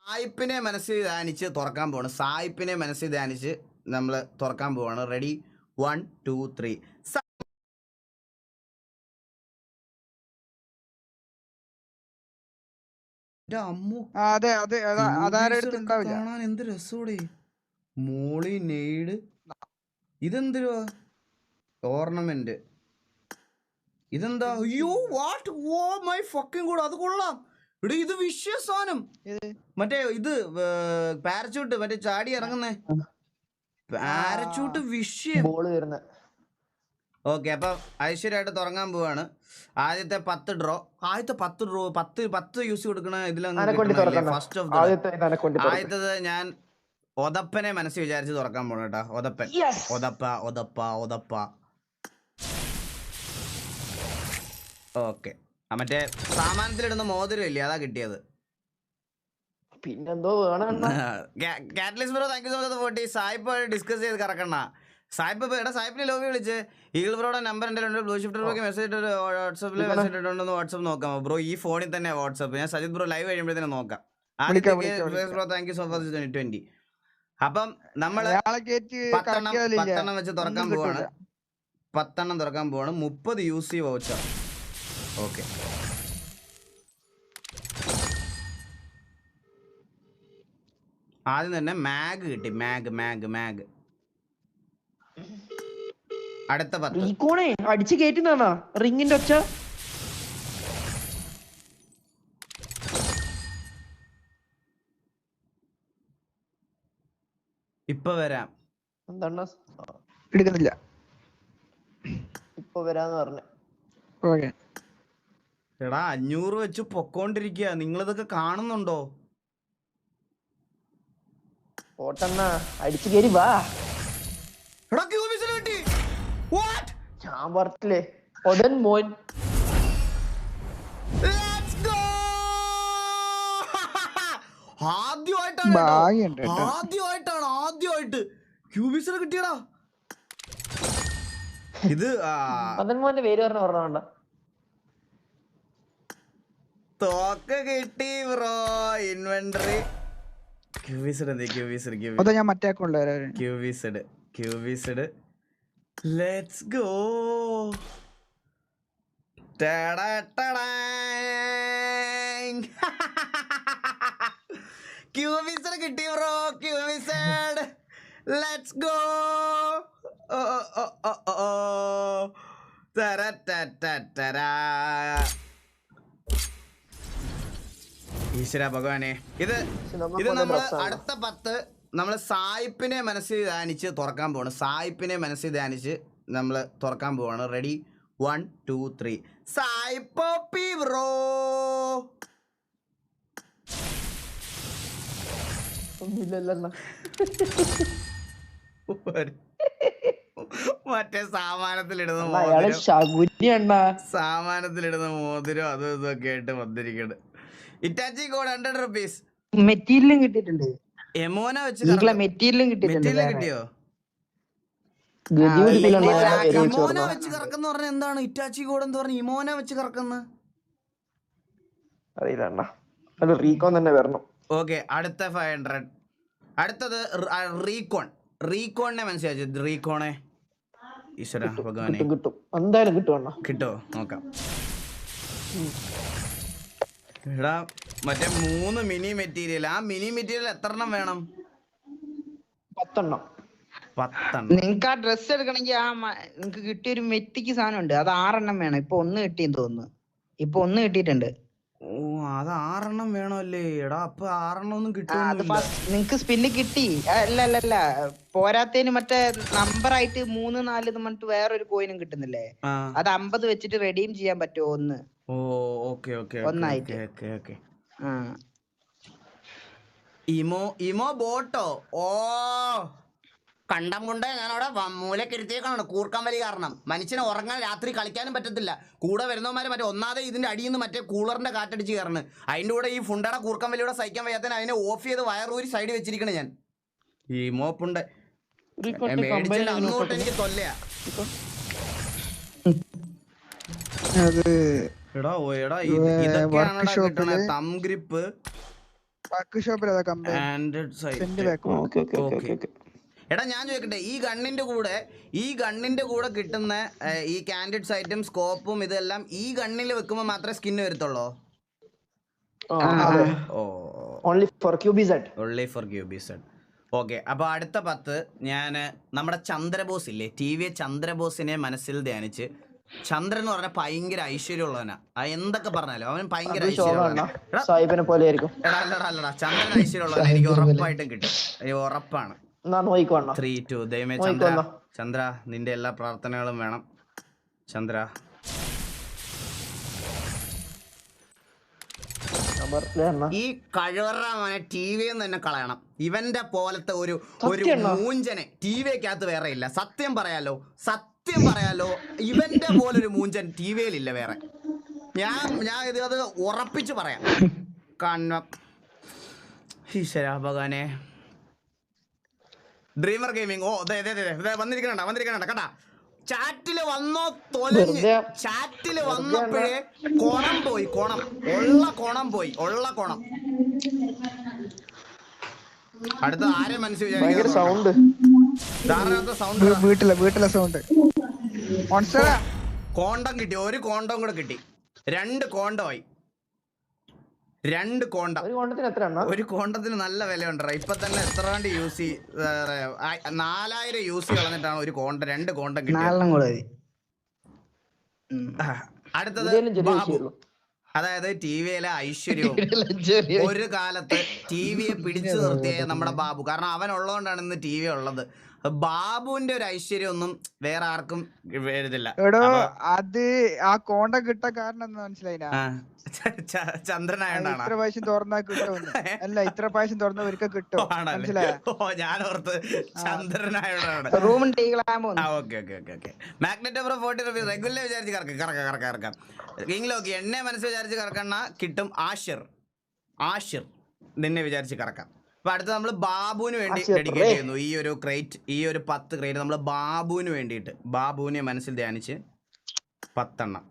സായിപ്പിനെ മനസ്സിൽ ധ്യാനിച്ച് തുറക്കാൻ പോവാണ്. സായിപ്പിനെ മനസ്സിൽ ധ്യാനിച്ച് നമ്മൾ തുറക്കാൻ പോവാണ്. റെഡി 1 2 3. കാണാൻ എന്ത് രസോടെ. മോളി നെയ്ഡ് ഇതെന്തുവാ? ഓർണമെന്റ് ഇതെന്താ? അയ്യോ what oh my fucking god, അത് കൊള്ളാം. ഇവിടെ ഇത് വിഷയ സാധനം. മറ്റേ ഇത് പാരച്യൂട്ട്, മറ്റേ ചാടി ഇറങ്ങുന്നേ പാരച്യൂട്ട് വിഷയം. ഓക്കെ, അപ്പൊ ഐശ്വര്യമായിട്ട് തുടങ്ങാൻ പോവാണ്. ആദ്യത്തെ 10 ഡ്രോ 10 യൂസ് കൊടുക്കണ ഫസ്റ്റ് ഓഫ് ആദ്യത്തത് ഞാൻ ഒതപ്പനെ മനസ്സിൽ വിചാരിച്ച് തുറക്കാൻ പോണ കേട്ടാ. ഒതപ്പൻ, ഒതപ്പ ഒതപ്പ ഒതപ്പ. ഓക്കെ, മറ്റേ സാമാനത്തിലിടുന്ന മോതിരം ഇല്ലേ, അതാ കിട്ടിയത്. പിന്നെന്തോ വേണം. Catalyst bro thank you so much forty. സായിപ്പ് ഡിസ്കസ് ചെയ്ത് കറക്കണ്ട. സായിപ്പിനെ ലോബി വിളിച്ച് ഈഗിൾ ബ്രോയുടെ നമ്പർ എൻ്റെ ബ്ലൂ ഷിഫ്റ്റർ ബ്രോക്ക് മെസ്സേജ് ഇട്ട് വാട്സപ്പിൽ മെസ്സേജ് ഇട്ടുണ്ടെന്ന് വാട്സപ്പ് നോക്കാം ബ്രോ. ഈ ഫോണിൽ തന്നെ വാട്സപ്പ്. ഞാൻ സജിത് ബ്രോ ലൈവ് കഴിയുമ്പോഴത്തേനും നോക്കാം. Bro thank you so much 2020. അപ്പം നമ്മള് 10 വെച്ച് തുറക്കാൻ പോവാണ്. 10 തുറക്കാൻ പോവാണ്. 30 UC വൗച്ചർ. ഓക്കെ, ആദ്യം തന്നെ മാഗ് കിട്ടി. മാഗ് അടുത്ത 10 അടിച്ചു കേറ്റുന്നാ റിങ്ങിന്റെ ഒച്ച. ഇപ്പൊ വരാം. എന്താണ് എടുക്കുന്നില്ല, ഇപ്പൊ വരാന്ന് പറഞ്ഞു. എടാ 500 വെച്ച് പൊക്കോണ്ടിരിക്കുക. നിങ്ങളിതൊക്കെ കാണുന്നുണ്ടോ? ഓട്ടണ്ണ അടിച്ചു കയറി വാ. ഞാൻ പറഞ്ഞില്ലേ ഒതൻ മോൻ. ആദ്യമായിട്ട് ക്യൂബിസിനെ കിട്ടിയടാ. ഇത് ഒതൻ മോന്റെ പേര് പറഞ്ഞ തോക്ക കിട്ടി ബ്രോ. ഇൻവെന്ററി ഞാൻ മറ്റേ ക്യൂബിസിഡ്. Let's go. ക്യൂബിസിഡ് കിട്ടി ബ്രോ. ക്യൂബിസിഡ് let's go. ഈശ്വര ഭഗവാനെ, ഇത് നമ്മൾ അടുത്ത 10 നമ്മൾ സായിപ്പിനെ മനസ്സിൽ ധ്യാനിച്ച് തുറക്കാൻ പോവാണ്. സായിപ്പിനെ മനസ്സിൽ ധ്യാനിച്ച് നമ്മൾ തുറക്കാൻ പോവാണ്. റെഡി 1 2 3. സായിപ്പോപ്പി ബ്രോ. മറ്റേ സാമാനത്തിലിടുന്ന മോതിരം അതും ഇതൊക്കെ ആയിട്ട് വന്നിരിക്കണ്. Itachi code 100 rupees. മെറ്റീരിയലും കിട്ടിയിട്ടുണ്ട്. എമോന വെച്ച് മെറ്റീരിയലും കിട്ടിയോ? ഇമോന വെച്ച് കറക്കുന്ന പറഞ്ഞ എന്താണ്? ഇറ്റാച്ചി കോഡ് എന്ന് പറഞ്ഞ ഇമോന വെച്ച് കറക്കുന്ന റീകോൺ തന്നെ വരണം. ഓക്കെ, അടുത്ത 500. അടുത്തത് റീകോണിനെ മനസ്സിലാച്ചു. റീകോണെ ഈശ്വര ഭഗവാനെ എന്തായാലും കിട്ടോ നോക്കാം. എടാ മറ്റേ 3 മിനി മെറ്റീരിയൽ. ആ മിനി മെറ്റീരിയൽ എത്ര എണ്ണം വേണം? 10 നിങ്ങക്ക് ആ ഡ്രസ് എടുക്കണമെങ്കിൽ നിങ്ങക്ക് കിട്ടിയൊരു മെറ്റിക്ക് സാധനം ഉണ്ട്, അത് 6 എണ്ണം വേണം. ഇപ്പൊ 1 കിട്ടിയെന്ന് തോന്നുന്നു. ഇപ്പൊ 1 കിട്ടിയിട്ടുണ്ട്. ഓ, അത് 6 എണ്ണം വേണമല്ലേ? എടാ അപ്പൊ 6 എണ്ണം ഒന്നും കിട്ടുമോ? നിങ്ങക്ക് സ്പിന്ന് കിട്ടി. അല്ല പോരാത്തതിന് മറ്റേ നമ്പർ ആയിട്ട് 3 4 പറഞ്ഞിട്ട് വേറൊരു കോയിനും കിട്ടുന്നില്ലേ? അത് 50 വെച്ചിട്ട് റെഡീം ചെയ്യാൻ പറ്റുമോ? 1. ഓ ഓക്കെ ഓക്കെ ഓക്കെ. ഇമോ ബോട്ടോ. ഓ കണ്ടം കൊണ്ട് ഞാൻ അവിടെ മൂലക്കിരുത്തേക്കാണ് കൂർക്കാൻ വലി. കാരണം മനുഷ്യനെ ഉറങ്ങാൻ രാത്രി കളിക്കാനും പറ്റത്തില്ല. കൂടെ വരുന്നവന്മാര് മറ്റേ ഒന്നാതെ ഇതിന്റെ അടിയിൽ നിന്ന് മറ്റേ കൂളറിന്റെ കാറ്റടിച്ച് കയറണ്. അതിന്റെ കൂടെ ഈ ഫുണ്ടയുടെ കൂർക്കാൻ വലിയുടെ സഹിക്കാൻ വയ്യാത്തതിന് അതിനെ ഓഫ് ചെയ്ത് വയറൂരി സൈഡ് വെച്ചിരിക്കണേ ഞാൻ. ഈ മോപ്പുണ്ട് മേടിച്ചിട്ട് അങ്ങോട്ട് എനിക്ക് തൊല്ലയാ. എടാ ഇതൊക്കെയാണ് കിട്ടണേ. തം ഗ്രിപ്പ് വർക്ക് ഷോപ്പിൽ കമ്പനി ആൻഡ്രോയിഡ് സെന്റ് സൈറ്റ്. Back okay okay okay okay. എടാ ഞാൻ ചോദിക്കട്ടെ, ഈ ഗണ്ണിന്റെ കൂടെ കിട്ടുന്ന ഈ കാൻഡിഡ് സൈറ്റും സ്കോപ്പും ഇതെല്ലാം ഈ ഗണ്ണിൽ വെക്കുമ്പോൾ മാത്രമേ സ്കിന്ന് വരത്തുള്ളൂ? അതെ, ഓ, only for QBZ. only for QBZ. Okay, അപ്പോൾ അടുത്ത 10 ഞാൻ നമ്മുടെ ചന്ദ്രബോസ് ഇല്ലേ, TV ചന്ദ്രബോസിനെ മനസ്സിൽ ധ്യാനിച്ച്. ചന്ദ്രൻ എന്ന് പറഞ്ഞാൽ ഭയങ്കര ഐശ്വര്യമുള്ളവനാ. എന്തൊക്കെ പറഞ്ഞാലും അവൻ ഭയങ്കര ഐശ്വര്യമുള്ളവനാ. സാഹിബിനെ പോലെ ആയിരിക്കും. എടാ അല്ലടാ, ചന്ദ്രൻ ഐശ്വര്യമുള്ളവൻ എനിക്ക് ഉറപ്പായിട്ടും കിട്ടും, ഉറപ്പാണ്. എന്നാ നോയിക്കോണ. 3, 2 ദൈവമേ ചന്ദ്ര, ചന്ദ്ര നിന്റെ എല്ലാ പ്രാർത്ഥനകളും വേണം ചന്ദ്ര. ഈ കഴിവറ മോനെ ടിവിന്ന് തന്നെ കളയണം. ഇവന്റെ പോലത്തെ ഒരു മൂഞ്ചനെ ടിവിക്കകത്ത് വേറെ ഇല്ല. സത്യം പറയാലോ, ഇവന്റെ പോലൊരു മൂഞ്ചൻ ടിവിയിലില്ല വേറെ. ഞാൻ അത് ഉറപ്പിച്ച് പറയാം. കാരണം ഈശ്വരാ ഭഗവാനെ. ഡ്രീമർ ഗെയിമിംഗ്, ഓ വന്നിരിക്കണ കേട്ടാ. ചാറ്റില് വന്നോ തൊലഞ്ഞ്, ചാറ്റില് വന്നപ്പോഴേ കോണം പോയി, ഉള്ള കോണം. അടുത്ത ആരെ മനസ്സിൽ സൗണ്ട് വീട്ടിലെ സൗണ്ട്. കോണ്ടം കിട്ടി, ഒരു കോണ്ടം കൂടെ കിട്ടി. 2 കോണ്ടമായി. 2 കോണ്ടം. ഒരു കോണ്ടത്തിന് നല്ല വിലയുണ്ടോ ഇപ്പൊ തന്നെ. എത്ര യൂസ് 4000 യൂസ് കളഞ്ഞിട്ടാണ് ഒരു കോണ്ടം 2 കോണ്ടം കിട്ടിയത്. അടുത്തത് ബാബു, അതായത് ടിവിയിലെ ഐശ്വര്യവും ഒരു കാലത്ത് ടിവിയെ പിടിച്ചു നിർത്തിയ നമ്മുടെ ബാബു. കാരണം അവൻ ഉള്ളതുകൊണ്ടാണ് ഇന്ന് ടി വി ഉള്ളത്. ബാബുവിന്റെ ഒരു ഐശ്വര്യം ഒന്നും വേറെ ആർക്കും എഴുതില്ല. അത് ആ കോണ്ടം കിട്ടാൻ കാരണം എന്താ മനസ്സിലായില്ല? ചന്ദ്രനായോണ്ടാണ്. ഇത്ര പ്രാവശ്യം തുറന്നാ കിട്ടുമെന്ന്. അല്ല, ഇത്ര പ്രാവശ്യം തുറന്ന ഒരിക്കൽ കിട്ടും, മനസ്സിലായോ? ഞാൻ ഓർത്ത് ചന്ദ്രനായോടാണ്. മാഗ്നറ്റ് പ്രോ 40 rupees റെഗുലർ വിചാരിച്ച് കറക്കാം. കിങ്ങിലോക്കി എന്നെ മനസ്സിൽ വിചാരിച്ച് കറക്കണ കിട്ടും. ആഷിർ നിന്നെ വിചാരിച്ച് കറക്കാം. അപ്പൊ അടുത്ത് നമ്മൾ ബാബുവിന് വേണ്ടി ഡെഡിക്കേറ്റ് ചെയ്യുന്നു ഈ ഒരു ക്രേറ്റ്. ഈ ഒരു 10 ക്രേറ്റ് നമ്മൾ ബാബുവിന് വേണ്ടിയിട്ട്, ബാബുവിനെ മനസ്സിൽ ധ്യാനിച്ച് 10 എണ്ണം.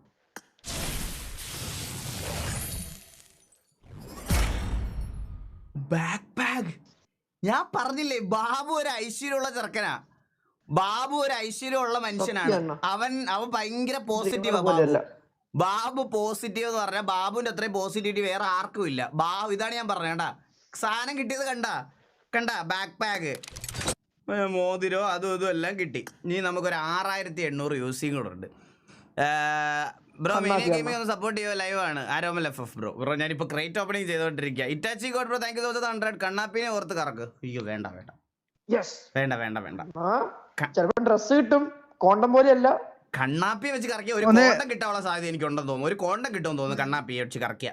Backpack. ഞാൻ പറഞ്ഞില്ലേ, ബാബു ഒരു ഐശ്വര്യമുള്ള ചെറുക്കനാ. ബാബു ഒരു ഐശ്വര്യമുള്ള മനുഷ്യനാണ്. അവൻ ഭയങ്കര പോസിറ്റീവാ. ബാബു പോസിറ്റീവ് എന്ന് പറഞ്ഞാൽ ബാബുവിന്റെ അത്രയും പോസിറ്റിവിറ്റി വേറെ ആർക്കും ഇല്ല. ഇതാണ് ഞാൻ പറഞ്ഞേട്ടാ. സാധനം കിട്ടിയത് കണ്ട ബാക്ക് പാക്ക്, മോതിരോ അതും ഇതും എല്ലാം കിട്ടി. ഇനി നമുക്കൊരു 6800 യൂസിങ് കൂടെ ഉണ്ട്. ബ്രോ മീഡിയ ഗെയിമിംഗ് ഒന്ന് സപ്പോർട്ട് ചെയ്യുക. ലൈവ് ആണ് ആരോമൽ FF ബ്രോ. ഞാനിപ്പോ ക്രേറ്റ് ഓപ്പണിംഗ് ചെയ്തോണ്ടിരിക്കുക. Itachi god bro, thank you 100. കണ്ണാപ്പിനെ ഓർത്ത് കറക്ക്. അയ്യോ വേണ്ട. ഡ്രസ് കിട്ടും, കോണ്ടം പോലെയല്ല. കണ്ണാപ്പിയെ വെച്ച് കറക്കിയ ഒരു കോണ്ടം കിട്ടാനുള്ള സാധ്യത എനിക്ക് ഉണ്ടെന്ന് തോന്നുന്നു. ഒരു കോണ്ടം കിട്ടുമെന്ന് തോന്നുന്നു കണ്ണാപ്പിയെ വെച്ച് കറക്കിയ.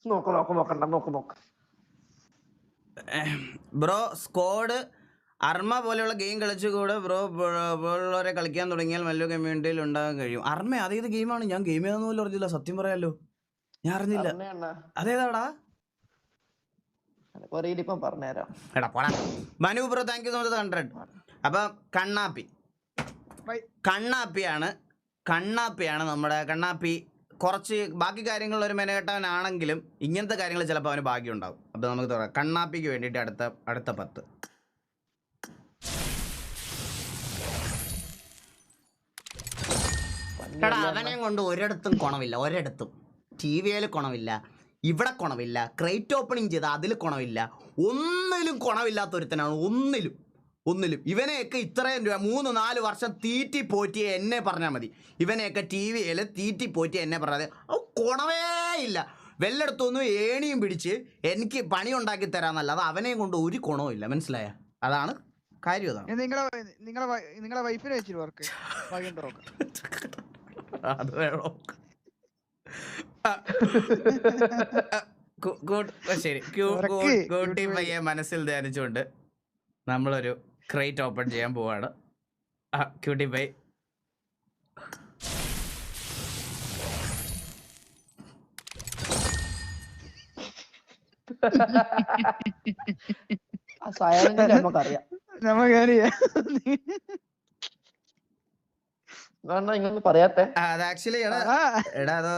നോക്ക് ബ്രോ സ്ക്വാഡ് അർമ പോലെയുള്ള ഗെയിം കളിച്ചുകൂടെ ബ്രോ? പോലുള്ളവരെ കളിക്കാൻ തുടങ്ങിയാൽ നല്ല കമ്മ്യൂണിറ്റിയിൽ ഉണ്ടാകാൻ കഴിയും. അർമ അതേത് ഗെയിമാണ്? ഞാൻ ഗെയിം ഏതാന്ന് പോലും അറിഞ്ഞില്ല, സത്യം പറയാലോ. ഞാൻ അറിഞ്ഞില്ല. അതേതാടാ? എടാ പോടാ. Manu bro thank you 100. അപ്പൊ കണ്ണാപ്പിയാണ് നമ്മുടെ കണ്ണാപ്പി. കുറച്ച് ബാക്കി കാര്യങ്ങളിൽ ഒരു മെനകെട്ടവനാണെങ്കിലും ഇങ്ങനത്തെ കാര്യങ്ങൾ ചിലപ്പോൾ അവന് ഭാഗ്യം ഉണ്ടാവും. അപ്പൊ നമുക്ക് പറയാം കണ്ണാപ്പിക്ക് വേണ്ടിയിട്ട് അടുത്ത 10. എടാ അവനെയും കൊണ്ട് ഒരിടത്തും ടി വിയിൽ കുണമില്ല, ഇവിടെ കുണമില്ല, ക്രേറ്റ് ഓപ്പണിങ് ചെയ്ത അതിൽ കുണമില്ല, ഒന്നിലും കുണമില്ലാത്ത ഒരുത്തനാണ്. ഒന്നിലും ഇവനെയൊക്കെ ഇത്രയും രൂപ 3-4 വർഷം തീറ്റി പോറ്റിയ എന്നെ പറഞ്ഞാൽ മതി. ഇവനെയൊക്കെ ടി വിയിൽ തീറ്റി പോറ്റിയ എന്നെ പറഞ്ഞാൽ അത് കുണവേ ഇല്ല. വെല്ലെടുത്തൊന്നും ഏണിയും പിടിച്ച് എനിക്ക് പണി ഉണ്ടാക്കി തരാന്നല്ലാതെ അവനെയും കൊണ്ട് ഒരു കുണവും ഇല്ല. മനസ്സിലായ? അതാണ് കാര്യം. അതാണ് നിങ്ങളെ വൈഫിനെ വെച്ചിട്ട് വർക്ക് അത് വേണോ? ശരി, ക്യൂട്ടി പയ്യെ മനസ്സിൽ ധ്യാനിച്ചുകൊണ്ട് നമ്മളൊരു ക്രേറ്റ് ഓപ്പൺ ചെയ്യാൻ പോവാണ്. ക്യൂട്ടി പൈ നമുക്കറിയാം. അതാണ് ഇങ്ങനെ പറയാത്തെ. അത് ആക്ച്വലി എടാ ആ, എടാ അത്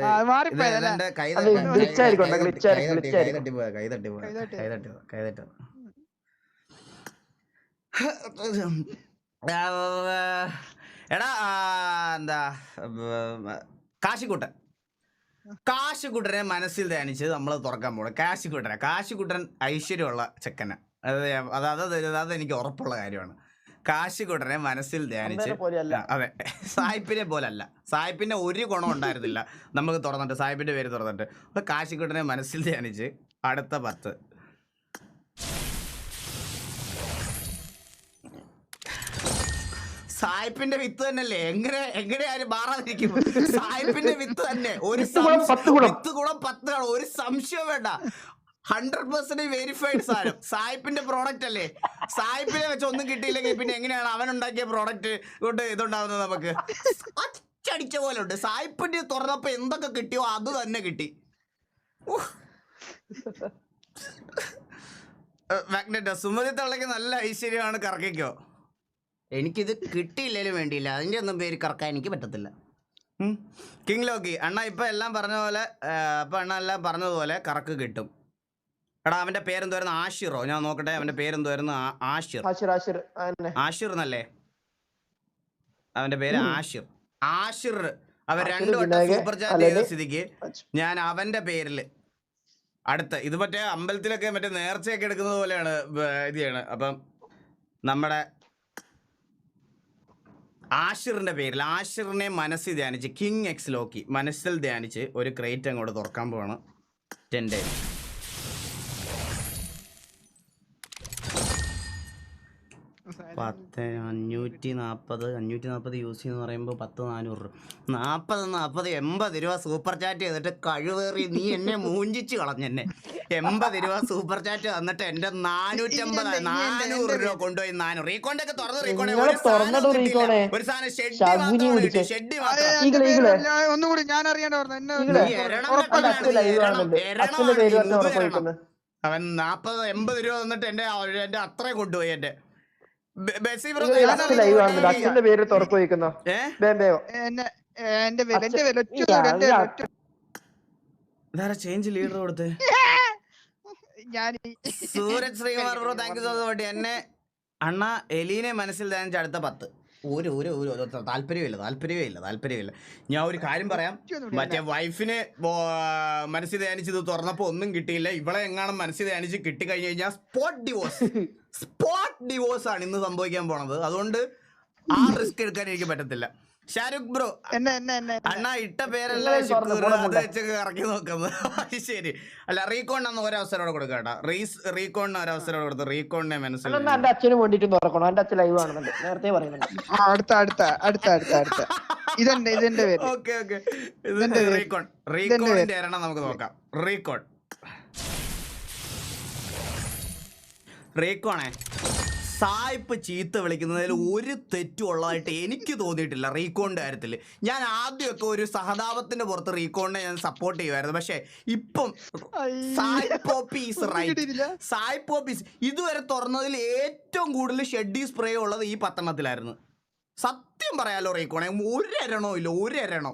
ആ, മാറിപ്പോയതല്ലേ? എന്റെ കൈ അത് glitch ആയിരിക്കും, glitch ആയിരിക്കും. തട്ടിപ്പോയ കൈ തട്ടിപ്പോ എടാ എന്താ കാശിക്കുട്ടനെ മനസ്സിൽ ധ്യാനിച്ച് നമ്മൾ തുറക്കാൻ പോകണം. കാശിക്കുട്ടൻ ഐശ്വര്യമുള്ള ചെക്കന. അത് എനിക്ക് ഉറപ്പുള്ള കാര്യമാണ്. കാശിക്കുട്ടനെ മനസ്സിൽ ധ്യാനിച്ച്, അമ്പേരെ പോലെയല്ല. അതെ, സായിപ്പിനെ പോലല്ല. സായിപ്പിന്റെ ഒരു ഗുണം ഉണ്ടായിരുന്നില്ല നമുക്ക് തുറന്നിട്ട്, സായിപ്പിന്റെ പേര് തുറന്നിട്ട്. അപ്പൊ കാശിക്കുട്ടനെ മനസ്സിൽ ധ്യാനിച്ച് അടുത്ത 10 സായിപ്പിന്റെ വിത്ത് തന്നെയല്ലേ, എങ്ങനെ ആരും മാറാതിരിക്കും. സായിപ്പിന്റെ വിത്ത് തന്നെ, ഒരു വിത്ത് ഗുണം 10 ആണ്, ഒരു സംശയം വേണ്ട. 100% വെരിഫൈഡ് സാധനം. സായിപ്പിന്റെ പ്രോഡക്റ്റ് അല്ലേ. സായിപ്പിനെ വെച്ച് ഒന്നും കിട്ടിയില്ലെങ്കിൽ പിന്നെ എങ്ങനെയാണ് അവൻ ഉണ്ടാക്കിയ പ്രോഡക്റ്റ് കൊണ്ട് ഇതുണ്ടാവുന്നത്? നമുക്ക് അച്ചടിച്ച പോലെ ഉണ്ട്. സായിപ്പിന്റെ തുറന്നപ്പോ എന്തൊക്കെ കിട്ടിയോ അത് തന്നെ കിട്ടി. മാഗ്നറ്റ് സുമതി തള്ളക്ക് നല്ല ഐശ്വര്യമാണ്, കറക്കിക്കോ. എനിക്കിത് കിട്ടിയില്ലേലും വേണ്ടിയില്ല, അതിൻ്റെ ഒന്നും പേര് കറക്കാൻ എനിക്ക് പറ്റത്തില്ല. കിങ് ലോക്കി അണ്ണ ഇപ്പം എല്ലാം പറഞ്ഞ പോലെ, അപ്പം അണ്ണ എല്ലാം പറഞ്ഞതുപോലെ കറക്ക് കിട്ടും. എടാ അവൻ്റെ പേരെന്തുവായിരുന്നു? ആഷിറോ? ഞാൻ നോക്കട്ടെ, അവൻ്റെ പേരെന്തുവായിരുന്നു? ആഷിർ എന്നല്ലേ അവൻ്റെ പേര്? ആഷിർ. അവൻ 2 വട്ടം സൂപ്പർ ചാറ്റ് ചെയ്ത സ്ഥിതിക്ക് ഞാൻ അവൻ്റെ പേരിൽ അടുത്ത ഇത് മറ്റേ അമ്പലത്തിലൊക്കെ മറ്റേ നേർച്ചയൊക്കെ എടുക്കുന്നത് പോലെയാണ് ഇത് ചെയ്യണത്. അപ്പം നമ്മുടെ ആഷിറിന്റെ പേരിൽ, ആഷിറിനെ മനസ്സിൽ ധ്യാനിച്ച്, കിങ് എക്സ് ലോക്കി മനസ്സിൽ ധ്യാനിച്ച് ഒരു ക്രേറ്റ് അങ്ങോട്ട് തുറക്കാൻ പോവാണ്. 10 days. 540 യൂസ് ചെയ്യുന്ന പറയുമ്പോൾ 10-400 രൂപ. 40 80 രൂപ സൂപ്പർ ചാറ്റ് ചെയ്തിട്ട് കഴിവേറി നീ എന്നെ മൂഞ്ചിച്ച് കളഞ്ഞെന്നെ. 80 രൂപ സൂപ്പർ ചാറ്റ് തന്നിട്ട് എന്റെ 400 രൂപ കൊണ്ടുപോയി. 400 റീകോണ്ട് ഒക്കെ തുറന്നു. ഒരു സാധനം ഷെഡ് ഒന്നുകൂടി ഞാൻ അറിയണ്ട. അവൻ 40-80 രൂപ തന്നിട്ട് എന്റെ അത്രയും കൊണ്ടുപോയി. എന്റെ പേര് തുറക്കു വയ്ക്കുന്നോ? ചേഞ്ച് ലീഡർ കൊടുത്ത് Sooraj Sreekumar bro, thank you so much. എന്നെ അണ്ണ എലീനെ മനസ്സിൽ ധ്യാനിച്ച അടുത്ത 10. ഒരു താല്പര്യമില്ല. ഞാൻ ഒരു കാര്യം പറയാം, മറ്റേ വൈഫിനെ മനസ്സിൽ ധ്യാനിച്ച് ഇത് തുറന്നപ്പോ ഒന്നും കിട്ടിയില്ല. ഇവളെ എങ്ങാനും മനസ്സിൽ ധ്യാനിച്ച് കിട്ടിക്കഴിഞ്ഞു കഴിഞ്ഞാൽ സ്പോട്ട് ഡിവോഴ്സ് ആണ് ഇന്ന് സംഭവിക്കാൻ പോണത്. അതുകൊണ്ട് ആ റിസ്ക് എടുക്കാൻ എനിക്ക് പറ്റത്തില്ല. ഷാരൂഖ് ബ്രോ അണ്ണ ഇട്ട പേരല്ല അത് വെച്ചൊക്കെ ഇറക്കി നോക്കുന്നത്. ശരി, അല്ല റീകോണിന് ഒരവസരം കൊടുക്കട്ടാ. റീകോണിന് ഒരവസരം കൊടുത്തു. റീകോണിനെ മനസ്സിൽ എന്റെ അച്ഛന് വേണ്ടിട്ട് തുറക്കണം. എന്റെ അച്ഛൻ ലൈവ് ആണെന്നുണ്ട്, നേരത്തെ പറയുന്നുണ്ട്. ഇതെന്റെ പേര്. ഓക്കെ ഇതിന്റെ റീകോണിന്റെ എണ്ണം നമുക്ക് നോക്കാം. റീകോണേ, സായിപ്പ് ചീത്ത വിളിക്കുന്നതിൽ ഒരു തെറ്റും ഉള്ളതായിട്ട് എനിക്ക് തോന്നിയിട്ടില്ല റീകോണിന്റെ കാര്യത്തിൽ. ഞാൻ ആദ്യമൊക്കെ ഒരു സഹതാപത്തിന്റെ പുറത്ത് റീകോണിനെ ഞാൻ സപ്പോർട്ട് ചെയ്യുമായിരുന്നു. പക്ഷെ ഇപ്പം സായിപ്പോപ്പീസ് ഇതുവരെ തുറന്നതിൽ ഏറ്റവും കൂടുതൽ ഷെഡി സ്പ്രേ ഉള്ളത് ഈ 10 സത്യം പറയാലോ റീകോണെ, ഒരെണ്ണോ ഇല്ല. ഒരെണ്ണോ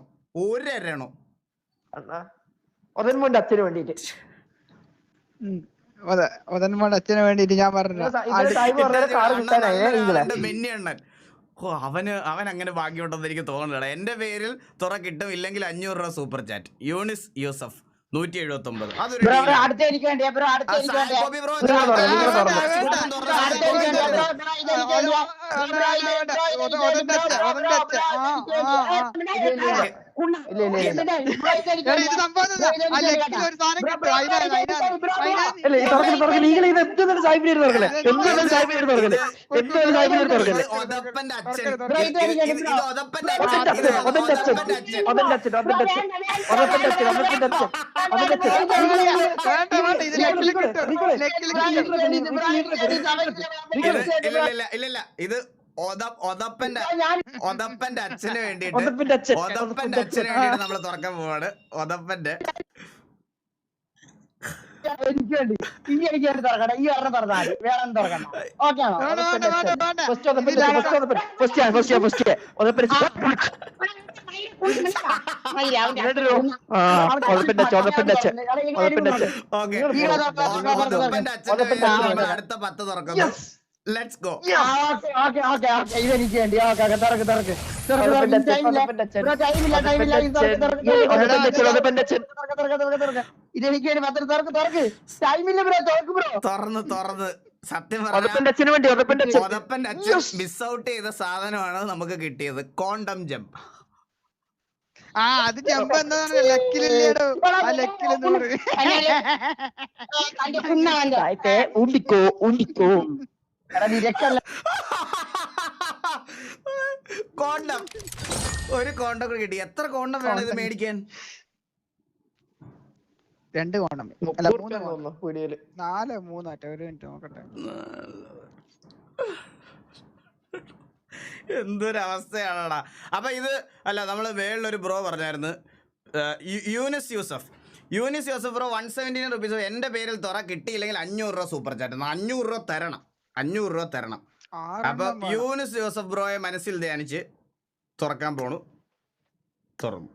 അച്ഛന് വേണ്ടിട്ട് അച്ഛന് വേണ്ടിട്ട് ഞാൻ പറഞ്ഞു. മെന്നിയണ്ണൻ അവൻ അങ്ങനെ ഭാഗ്യമുണ്ടെന്ന് എനിക്ക് തോന്നുന്നില്ല. എന്റെ പേരിൽ തുറ കിട്ടും, ഇല്ലെങ്കിൽ 500 രൂപ സൂപ്പർ ചാറ്റ്. യൂണിസ് യൂസഫ് 179. അതൊരു ഇല്ല ഇത് ഒതപ്പന്റെ അച്ഛന് വേണ്ടിട്ട് നമ്മൾ തുറക്കാൻ പോവാണ്. ഒതപ്പന്റെ എനിക്ക് വേണ്ടി എനിക്ക് വേണ്ടി തുറക്കട്ടെ ഈ ഒരെണ്ണം തുറന്നാൽ വേറെ ഒന്നും തുറക്കണ്ട ഓക്കെ ആണോ ഓക്കെ അടുത്ത 10 തുറക്കുന്നു. Let's go. ഓക്കെ ഇതെനിക്ക് വേണ്ടി ഓക്കെ തുറക്ക് ഇതെനിക്ക് വേണ്ടി പത്രം തുറക്ക് ടൈമില്ല ബ്രോ തുറക്ക് ബ്രോ തുറന്ന് സത്യം പറഞ്ഞ ഒതപ്പന്റെ അച്ഛൻ മിസ് ഔട്ട് ചെയ്ത സാധനമാണ് നമുക്ക് കിട്ടിയത്. Condom jump. അത് ജമ്പ് എന്താണ് ലക്കിലില്ലേടോ ആ ലക്കില് 100 ഉണ്ടിക്കോ കോണ്ടം. ഒരു കോണ്ടം കിട്ടി. എത്ര കോണ്ടം വേണം ഇത് മേടിക്കാൻ? 2 കോണം അല്ല 3 കോണം 4 3 ആട്ടെ. ഒരു മിനിറ്റ് നോക്കട്ടെ. എന്തൊരവസ്ഥയാണടാ. അപ്പൊ ഇത് അല്ല നമ്മള് വേളൊരു ബ്രോ പറഞ്ഞായിരുന്നു, യൂനിസ് യൂസഫ് ബ്രോ 117 റുപ്പീസ് എന്റെ പേരിൽ തുറ കിട്ടിയില്ലെങ്കിൽ 500 രൂപ സൂപ്പർ ചാറ്റ്. 500 രൂപ തരണം. അപ്പൊ യൂനിസ് യൂസഫ് ബ്രോയെ മനസ്സിൽ ധ്യാനിച്ച് തുറക്കാൻ പോണു. തുറന്നു.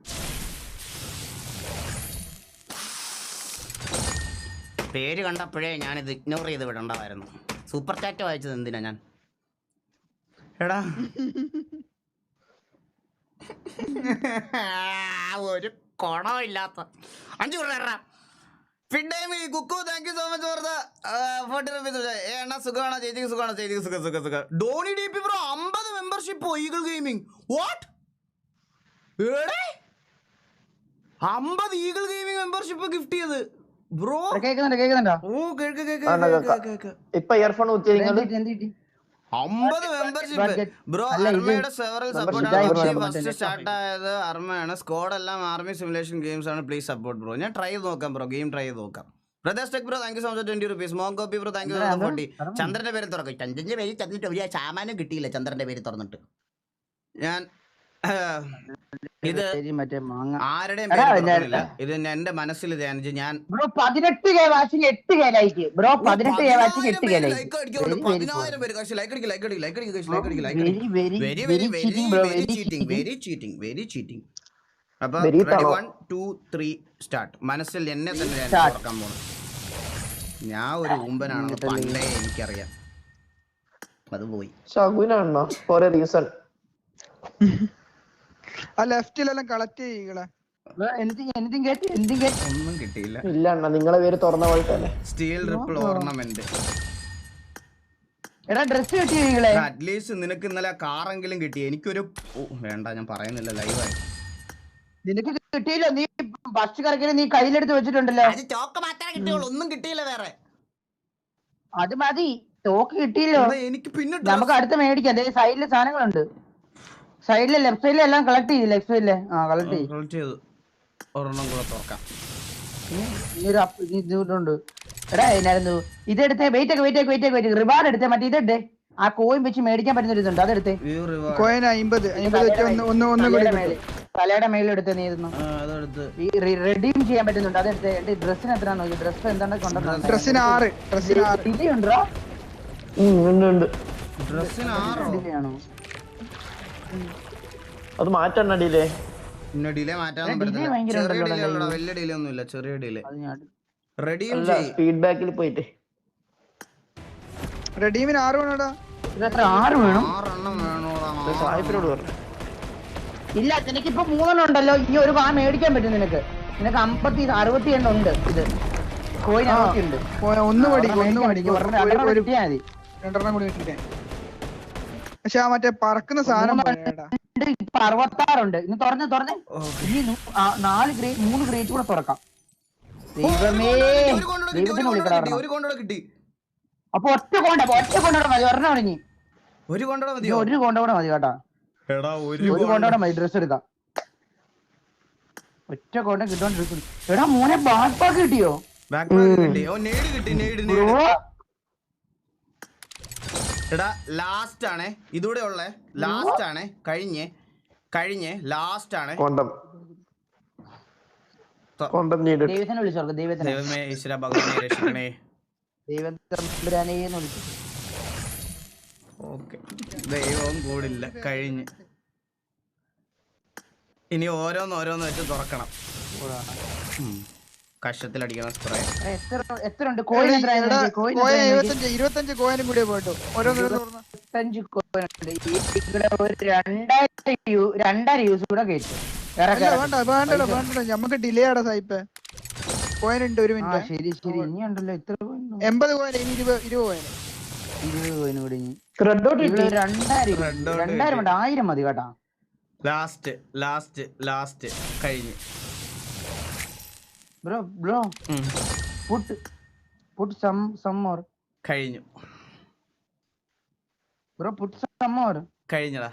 പേര് കണ്ടപ്പോഴേ ഞാനിത് ഇഗ്നോർ ചെയ്ത് വിടേണ്ടതായിരുന്നു. സൂപ്പർ ചാറ്റ് വായിച്ചത് എന്തിനാ ഞാൻ? എടാ ഒരു കൊണമില്ലാത്ത 5 രൂപ. കുക്കു thank you so much for the 40 rupees. എണ്ണ സുഖമാണോ ചേച്ചിക്ക്? സുഖമാണോ ചേച്ചിക്ക്? സുഖം. Dhoni D P bro 50 membership Eagle Gaming. What? 50 Eagle Gaming membership gift ചെയ്ത് ബ്രോ. കേക്കുന്നുണ്ടോ? ഓ കേക്ക്. ഇപ്പൊ ഇയർഫോൺ കുത്തിയിരിക്കുന്നത് 50 മെമ്പർഷിപ്പ് ബ്രോ. അർമയുടെ സെവറൽ സപ്പോർട്ട് ഫസ്റ്റ് സ്റ്റാർട്ട് ആയത് അർമയാണ്. സ്ക്വാഡ് എല്ലാം ആർമി സിമുലേഷൻ ഗെയിംസ് ആണ്. Please support bro. ഞാൻ ട്രൈ ചെയ്ത് നോക്കാം ബ്രോ. ഗെയിം ട്രൈ ചെയ്ത് നോക്കാം. Brothers tech bro thank you so much 20 rupees. മോങ്കോപ്പി ബ്രോ താങ്ക് യു 40. ചന്ദ്രന്റെ പേര് തുറക്കും. ചന്ദ്രന്റെ പേര് തന്നിട്ട് ഒരു സാമാനം കിട്ടിയില്ല. ചന്ദ്രന്റെ പേര് തുറന്നിട്ട് ഞാൻ ഇത് ആരുടെയും പേര് തുറന്നില്ല. ഇത് എന്റെ മനസ്സിൽ ധ്യാനിച്ച് ഞാൻ 18K watching 8K like bro. 18K watching 8K like. 10,000 പേര് വെരി ചീറ്റിംഗ്. അപ്പൊ 1 2 3 സ്റ്റാർട്ട്. മനസ്സിൽ എന്നെ തന്നെ തുറക്കാൻ പോണു. ഞാൻ ഒരു ഊമ്പനാണെന്ന് പണ്ടേ എനിക്കറിയാം. അത് പോയി. ശകുനാണോ ഫോർ എ റീസൺ. ആ ലെഫ്റ്റിലെല്ലാം കളക്ട് ചെയ്യകളെ. ഒന്നും കിട്ടിയില്ല. ഇല്ല അണ്ണാ നിങ്ങളെ പേര് തുറന്ന പോലെ തന്നെ. Steel ripple ornament. ഡ്രസ് കിട്ടിയ അറ്റ്ലീസ്റ്റ് നിനക്ക് ഇന്നലെ കാറെങ്കിലും കിട്ടി. എനിക്കൊരു വേണ്ട ഞാൻ പറയുന്നില്ല ലൈവായി. നിനക്ക് കിട്ടിയില്ല. നീ ഫസ്റ്റ് കറക്കിന് നീ കയ്യിലെടുത്ത് വെച്ചിട്ടുണ്ടല്ലോ. ചോക്ക് മാത്രമേ കിട്ടിയുള്ളൂ. ഒന്നും കിട്ടിയില്ല വേറെ. അത് മതി. തോക്ക് കിട്ടിയില്ലോ. എനിക്ക് പിന്നെ നമുക്ക് അടുത്ത് മേടിക്കാം. സൈഡില് സാധനങ്ങളുണ്ട്. സൈഡിലെ ലെഫ്റ്റ് സൈഡിലെ എല്ലാം കളക്ട് ചെയ്ത്. ലെഫ്റ്റ് സൈഡിലെ കളക്ട് ചെയ്തു. ഒരെണ്ണം കൂടെ തുറക്കാം. ഇതുണ്ട്. എടാ എന്നായിരുന്നു ഇതെടുത്തേ. വെയിറ്റ് റിവാർഡ് എടുത്തേ. മറ്റേ ഇതെടുത്തേ. ആ കോയിൻ വെച്ച് മേടിക്കാൻ പറ്റുന്ന ഒരു ഇതുണ്ട്. അതെടുത്തേ. കോയിൻ 50 തലയുടെ മേലെടുത്തേ. നീ ഇരുന്നു റെഡീം ചെയ്യാൻ പറ്റുന്നുണ്ട്. അതെടുത്തേ. എന്റെ ഡ്രസ്സിന് എത്ര നോക്കി. ഡ്രസ് എന്താണ് കൊണ്ടുവന്നത്? ഡ്രസ്സിന് 6 ഉണ്ടോ? ഡ്രസ്സിന് 6 ആണോ? അത് മാറ്റണ്ട ഡിലേ. ഡിലേ മാറ്റാൻ പറ്റത്തില്ല. ചെറിയ ഡിലേ ഉള്ളടാ. വലിയ ഡിലേ ഒന്നുമില്ല. ചെറിയ ഡിലേ. റെഡീം ഫീഡ്ബാക്കിൽ പോയിട്ട് റെഡീമിന് 6 വേണോടാ. 6 വേണം. 6 വേണോടാ. സാഹിബിനോട് പറഞ്ഞു. ഇല്ല നിനക്കിപ്പോ 3 ഉണ്ടല്ലോ. ഇനി ഒരു മേടിക്കാൻ പറ്റും നിനക്ക്. 60 എണ്ണം ഉണ്ട്. ഇത് കോയിൻ 60 ഉണ്ട്. ഒന്ന് മേടിക്കും. 2 കൂടി കിട്ടിട്ടേ. പക്ഷെ ആ മറ്റേ പറക്കുന്ന സാധനം 66 ഉണ്ട്. ഇന്ന് തുറന്നേ. ഇനി 3 ഗ്രേറ്റ് കൂടെ തുറക്കാം. ദൈവത്തിന് വിളിക്കണം. അപ്പൊ ഒറ്റ കൊണ്ടോടെ മതി. ഒരെണ്ണം ഇറങ്ങി. ഒരു കൊണ്ടോടെ മതി. ഒരു കൊണ്ടോടെ മതി കേട്ടാ. ഒരു കൊണ്ടോടെ മതി. ഡ്രസ് എടുക്കാം. ഒറ്റ കൊണ്ട കിട്ടാൻ ഡ്രസ്. എടാ മോനെ ബാക്ക് പാക്ക് കിട്ടിയോ? എടാ ലാസ്റ്റ് ആണ് ഇതൂടെ ഉള്ളേ. ലാസ്റ്റ് ആണ്. കഴിഞ്ഞ് ലാസ്റ്റ് ആണ്. കൊണ്ടുവന്നിട്ട് ദൈവത്തിനെ വിളിച്ചോളൂ. ദൈവത്തിനെ ദൈവമേ ഈശ്വര ഭഗവാനെ രക്ഷിക്കണേ. ദൈവത്തിനെ വിളിച്ചു. ഓക്കെ, ദൈവവും കൂടില്ല, കഴിഞ്ഞ്. ഇനി ഓരോന്ന് വെച്ച് തുറക്കണം. കഷത്തിലടിക്കണം സ്പ്രേ. എത്ര ഉണ്ട് കോയിൻ? എത്ര കോയിൻ? 25 കോയിനും കൂടി പോയിട്ടു. ഓരോന്ന് 25 കോയിൻ ഉണ്ട്. ഇവിടെ ഒരു 2.5 യൂസ് കൂടെ കയറ്റും. വേണ്ട നമുക്ക് ഡിലേ ആടാ സായിപ്പേ. കോയിൻ ഉണ്ട് 1 മിനിറ്റ്. ശരി ഇനി ഉണ്ടല്ലോ ഇത്ര കോയിൻ. 80 കോയിൻ ഇനി 20 കോയിൻ. 20 കോയിൻ കൂടി ഇനി. റെഡ് ഡോട്ട് 2000 വേണ്ട, 1000 മതി കേട്ടാ. ലാസ്റ്റ് കഴിഞ്ഞു. Bro put some more. കഴിഞ്ഞു ബ്രോ put some more. കഴിഞ്ഞടാ.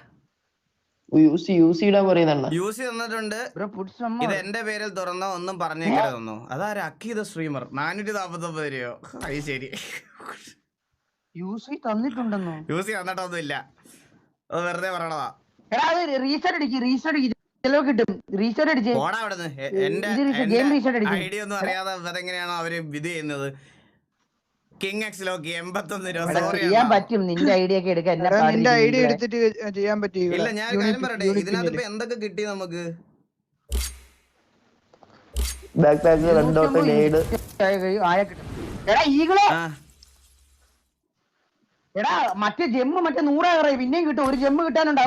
യൂസ് ഇടാൻ പറയുന്നുണ്ട്. യൂസ് തന്നിട്ടുണ്ട്. ബ്രോ put some ഇത് more. എന്റെ പേരിൽ തുറന്ന ഒന്നും പറഞ്ഞേക്കരുതെന്നോ. അതാരാ അക്കീത സ്ട്രീമർ 449 രൂപയോ? അത് ശരി. യൂസ് തന്നിട്ടുണ്ടെന്നോ? യൂസ് തന്നിട്ടൊന്നും ഇല്ല, അത് വെറുതെ പറയണതാ. എടാ അത് റീസെറ്റ് അടിക്ക് ചെലവ് കിട്ടും. റീസെറ്റ് അടിച്ച് ഓടാ അവിടുന്ന്. എന്റെ ഗെയിം റീസെറ്റ് അടിക്കും. ഐഡിയ ഒന്നും അറിയാതെ അതെങ്ങനെയാണോ അവര് ഇത് ചെയ്യുന്നത്. കിങ് എക്സിലോക്ക് 81 രൂപ. സോറി, ചെയ്യാൻ പറ്റും. നിന്റെ ഐഡിയ ഒക്കെ എടുക്കാൻ നിന്റെ ഐഡിയ എടുത്തിട്ട് ചെയ്യാൻ പറ്റും. ഇല്ല, ഞാൻ കാര്യം പറയട്ടെ, ഇതിനകത്ത് ഇപ്പൊ എന്തൊക്കെ കിട്ടി നമുക്ക്? ബാക്ക് പാക്ക്, റെഡ് ഡോട്ട്, ലേഡ്. എടാ ഈകളെ, എടാ മറ്റേ ജെമ്മ് 100 പിന്നെയും കിട്ടും. ഒരു ജെമ്മ് കിട്ടാനുണ്ട് 6.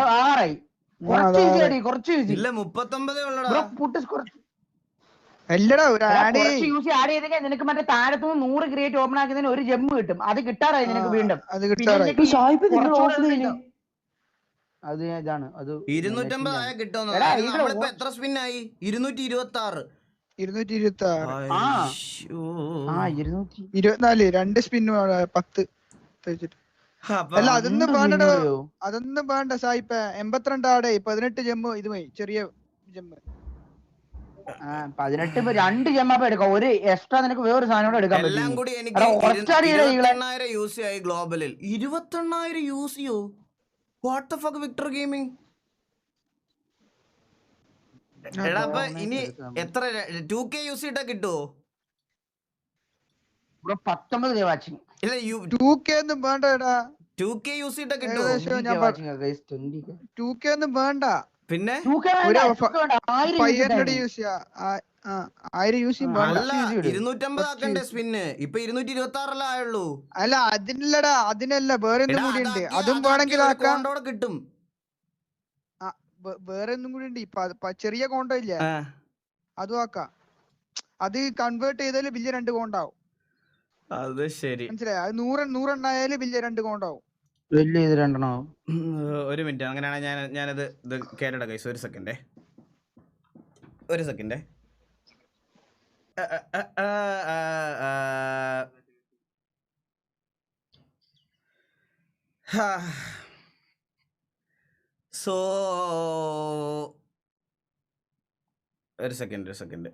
കുറച്ച് ഇല്ല, 39 ഉള്ളടാ. അല്ലടാ ഒരു ആഡ് ആഡ് ചെയ്തെങ്കിൽ നിനക്ക് മറ്റേ താഴത്തുനിന്ന് 100 ക്രിയേറ്റ് ഓപ്പൺ ആക്കുന്നതിന് ഒരു ജെമ്മ് കിട്ടും. അത് കിട്ടാറായി നിനക്ക് വീണ്ടും. അത് കിട്ടാറായി. അത് ഇതാണ്. അത് 250 ആയ കിട്ടുമെന്ന്. നമ്മളിപ്പോ എത്ര സ്പിന്നായി? 226. 24 2 സ്പിൻ 10 വെച്ചിട്ട്. അല്ല അതൊന്നും വേണ്ട സായിപ്പ. 82 ആടെ 18 ജമ്മ് ഇത് പോയി. ചെറിയ ജമ്മ് 18 2 ജമ്മ എടുക്കാം. ഒരു എക്സ്ട്രാ നിനക്ക് വേറൊരു സാധനം കൂടെ എടുക്കാൻ എല്ലാം കൂടി എനിക്ക് 28,000 യൂസ് ആയി ഗ്ലോബലിൽ. 28,000 യൂസ് ചെയ്യോ? What the fuck Victor gaming. എടാ അപ്പൊ ഇനി എത്ര 2K യൂസ് ചെയ്തിട്ടാ കിട്ടുവോ? 19 വാച്ചിങ്. ഇല്ല, 2K ഒന്നും വേണ്ട. 2K യൂസ് ചെയ്തിട്ടാ കിട്ടുവോ? 2K ഒന്നും വേണ്ട. പിന്നെ 500 യൂസ് ചെയ്യാ. 1000 യൂസ് ചെയ്യുമ്പോ അല്ല, 250 ആക്കണ്ടേ സ്പിന്ന്? ഇപ്പൊ 226 ആയുള്ളൂ. അല്ല അതിനല്ലടാ, അതിനല്ല വേറെ ഒന്നും കൂടി ഉണ്ട്. അതും വേണമെങ്കിൽ ആക്കാം. കിട്ടും. വേറെ ഒന്നും കൂടി ഉണ്ട്. ചെറിയ കോണ്ടോ ഇല്ല, അതും ആക്കാം. അത് കൺവേർട്ട് ചെയ്താല് വലിയ 2 കോണ്ടാവും. അത് ശരി, മനസ്സിലായി? അത് 100 എണ്ണായാലും വലിയ 2 കോണ്ടാവും. വലിയ ഇത് 2 എണ്ണോ? ഒരു മിനിറ്റ്, അങ്ങനെയാണെങ്കിൽ ഞാനത് കേരള കൈസ്. ഒരു സെക്കൻഡേ. സോ ഒരു സെക്കൻഡ്.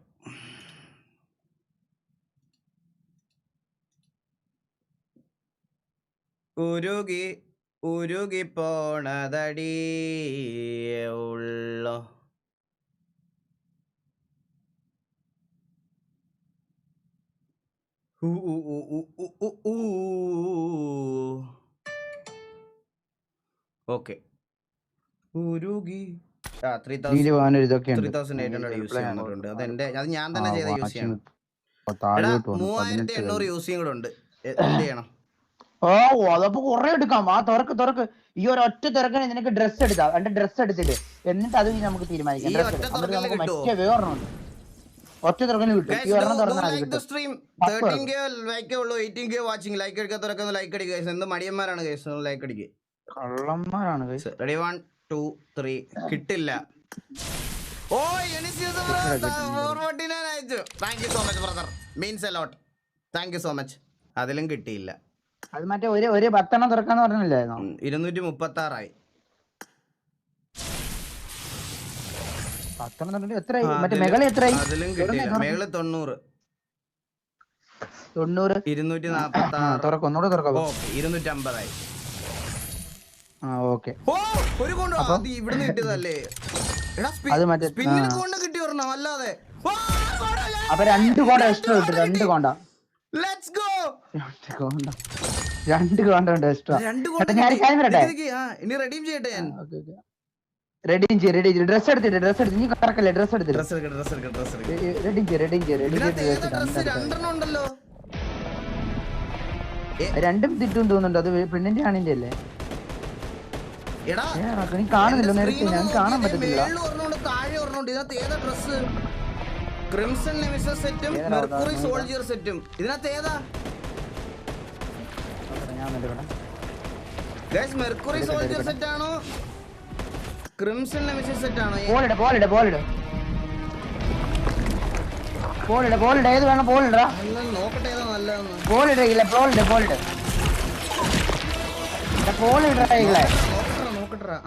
ഉരുകി പോണതടി ഉള്ളോ. ഓക്കെ, ഉരുകി 3,800 യൂസ് ചെയ്യുന്നുണ്ട്. അത് ഞാൻ തന്നെ ചെയ്ത യൂസ് ചെയ്യണം. 3,800 യൂസിങ് കൂടെ ഉണ്ട്. എന്ത് ചെയ്യണം? അതപ്പോ കൊറേ എടുക്കാം. തുറക്ക് ഈ ഒരു ഒറ്റ തുറക്കണേ നിനക്ക് ഡ്രസ് എടുക്കാം. എന്റെ ഡ്രസ് എടുത്തിട്ട് എന്നിട്ട് അത് നമുക്ക് തീരുമാനിക്കാം. മറ്റേ വേറൊന്നും ഒറ്റ തുറക്കല് കിട്ടും. ഈ ഒരെണ്ണം തുറന്നാൽ ലൈക്ക് അടിക്കുക. എന്ത് മടിയന്മാരാണ് ലൈക്ക് അടിക്കുക. കള്ളന്മാരാണ്. റെഡി 1 2 3. കിട്ടില്ല. ഓ അയച്ചു. Thank you so much brother, means a lot. Thank you so much. അതിലും കിട്ടിയില്ല. അത് മറ്റേ ഒരു 10 എണ്ണം തുറക്കാന്ന് പറഞ്ഞില്ലായിരുന്നോ? 236 10 എണ്ണം എത്രയായി? മറ്റേ മെകളി എത്രയായി? അതിലും കിട്ടിയില്ല. മേള് 90. 246. തുറക്കും, ഒന്നുകൂടെ തുറക്കാം. 250 ഓക്കെ. ഒരു കൊണ്ട് ഇവിടുന്ന് കിട്ടിയതല്ലേ? സ്പിന്നിന് കൊണ്ട് കിട്ടി വരണം. അല്ലാതെ അപ്പൊ 2 കോണ്ട എക്സ്ട്രാ കിട്ടും. 2 കോണ്ട ലെറ്റ്സ് ഗോ. 2 കോണ്ട ഉണ്ട് എക്സ്ട്രാ. ഞാൻ കാര്യം പറയട്ടെ, ഇനി റെഡീം ചെയ്യട്ടെ ഞാൻ. റെഡിയും ചെയ്യും. ഡ്രസ് എടുത്തിട്ട് നീ കറക്കല്ലേ, ഡ്രസ് എടുത്തിട്ട് ഡ്രസ് റെഡിയും ചെയ്യും. രണ്ടെണ്ണം ഉണ്ടല്ലോ. രണ്ടും തിട്ടും തോന്നുന്നുണ്ട്. അത് പെണ്ണിന്റെ ആണിന്റെ അല്ലേ? എടാ നീ കാണുന്നില്ല നേരത്തെ, ഞാൻ കാണാൻ പറ്റത്തില്ല. താഴെ ഒരെണ്ണമുണ്ട്. ഇതിനകത്ത് ഏതാ ഡ്രസ്? ക്രിംസൺ നെമിസസ് സെറ്റും മെർക്കുറി സോൾജിയർ സെറ്റും. ഇതിനകത്ത് ഏതാ ഗൈസ്? മെർക്കുറി സോൾജിയർ സെറ്റ് ആണോ ക്രിംസൺ നെമിസസ് സെറ്റ് ആണോ? ബോളിട് ഏത് വേണം? ബോളിടാ, നോക്കട്ടെ ഏതാ നല്ലതെന്ന്. നോക്കട്ടെ.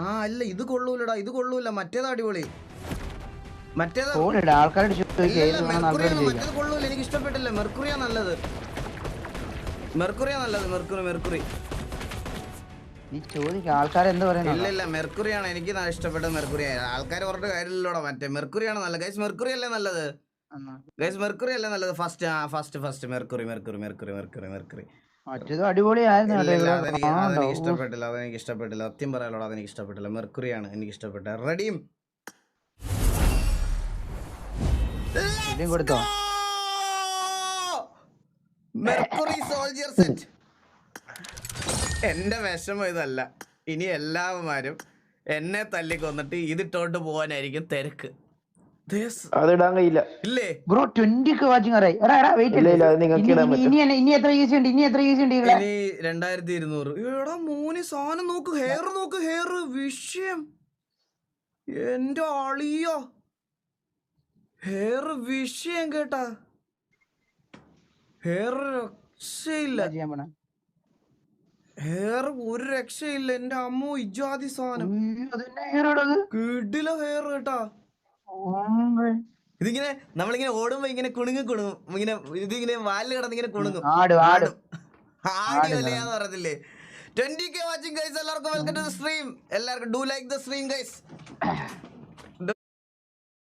ആ അല്ല, ഇത് കൊള്ളൂലടാ, ഇത് കൊള്ളൂല. മറ്റേതാ അടിപൊളി. മറ്റേതാ ആൾക്കാരോട് മറ്റേത് കൊള്ളൂല, എനിക്ക് ഇഷ്ടപ്പെട്ടില്ല. മെർക്കുറിയാ നല്ലത്. മെർക്കുറി. നീ ചോദിക്കാം ആൾക്കാർ എന്ത് പറയുന്നത്? ഇല്ല മെർക്കുറിയാണ് എനിക്ക് ഇഷ്ടപ്പെട്ടത്. മെർക്കുറിയാ. ആൾക്കാർ പറഞ്ഞിട്ട് കാര്യമില്ലല്ലോടാ. മറ്റേ മെർക്കുറിയാണ് നല്ലത്. ഗൈസ് മെർക്കുറി അല്ലേ നല്ലത്? First mercury. മറ്റേത് അടിപൊളിയായിരുന്നു. അതെനിക്ക് ഇഷ്ടപ്പെട്ടില്ല. സത്യം പറയാലോടാ, അതെനിക്ക് ഇഷ്ടപ്പെട്ടില്ല. മെർക്കുറിയാണ് എനിക്ക് ഇഷ്ടപ്പെട്ടത്. റെഡിയും കൊടുത്തോ? Mercury soldier set. എന്റെ വിഷമം ഇതല്ല. ഇനി എല്ലാവരും എന്നെ തല്ലിക്കൊന്നിട്ട് ഇതിട്ടോട്ട് പോകാനായിരിക്കും തിരക്ക്. അതിടാൻ കഴിയില്ല. ഇല്ലേ ബ്രോ 20 വാച്ചിങ് ആയി. ഇനി എത്ര യൂസ് ഉണ്ട്? ഇനി 2200. എടാ മോനെ സാധനം നോക്ക്. ഹെയർ വിഷയം. എന്റെ ആളിയോ, ഹെയർ വിഷയം കേട്ടാ. ഹെയർ രക്ഷയില്ല. ഹെയർ ഒരു രക്ഷയില്ല. എന്റെ അമ്മോ ഇജാതി സാധനം. കിടില ഹെയർ കേട്ടാ. ഇതിങ്ങനെ നമ്മളിങ്ങനെ ഓടുമ്പോ ഇങ്ങനെ കുണുങ്ങും. ഇങ്ങനെ ഇതിങ്ങനെ വാലിൽ കിടന്ന് ഇങ്ങനെ കുണുങ്ങും. ആടിയല്ലേന്ന് പറയത്തില്ലേ? 20K watching guys. എല്ലാവർക്കും വെൽക്കം ടു ദ സ്ട്രീം. എല്ലാവർക്കും do like the stream guys.